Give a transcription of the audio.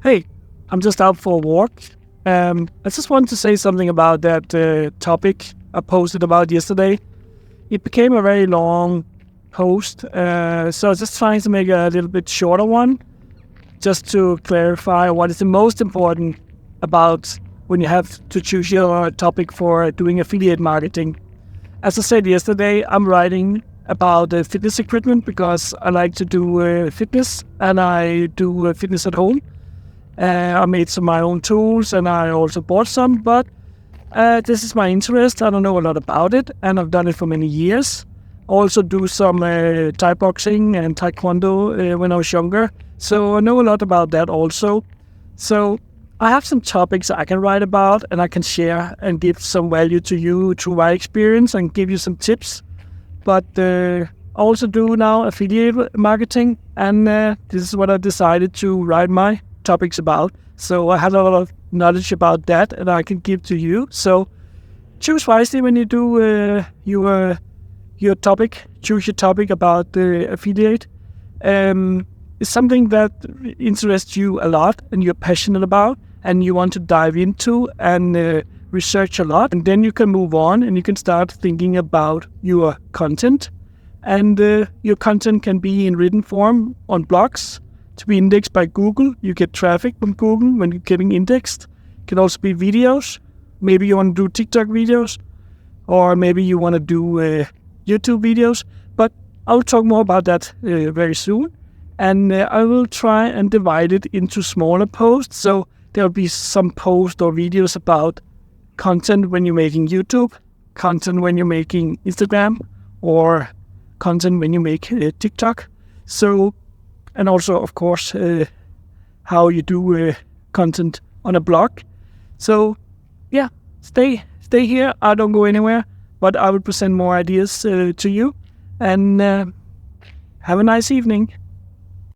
Hey, I'm just out for a walk. I just wanted to say something about that topic I posted about yesterday. It became a very long post, so I was just trying to make a little bit shorter one, just to clarify what is the most important about when you have to choose your topic for doing affiliate marketing. As I said yesterday, I'm writing about fitness equipment because I like to do fitness and I do fitness at home. I made some of my own tools and I also bought some, but this is my interest. I don't know a lot about it and I've done it for many years. I also do some Thai boxing and Taekwondo when I was younger, so I know a lot about that also. So I have some topics I can write about and I can share and give some value to you through my experience and give you some tips. But I also do now affiliate marketing, and this is what I decided to write my topics about. So I have a lot of knowledge about that and I can give to you. So choose wisely when you do your topic. Choose your topic about the affiliate. It's something that interests you a lot and you're passionate about and you want to dive into and research a lot. And then you can move on and you can start thinking about your content. And your content can be in written form on blogs to be indexed by Google. You get traffic from Google when you're getting indexed. It can also be videos. Maybe you want to do TikTok videos, or maybe you want to do YouTube videos. But I'll talk more about that very soon. And I will try and divide it into smaller posts. So there'll be some posts or videos about content when you're making YouTube, content when you're making Instagram, or content when you make TikTok. So, and also, of course, how you do content on a blog. So, yeah, stay here. I don't go anywhere, but I will present more ideas to you. And have a nice evening.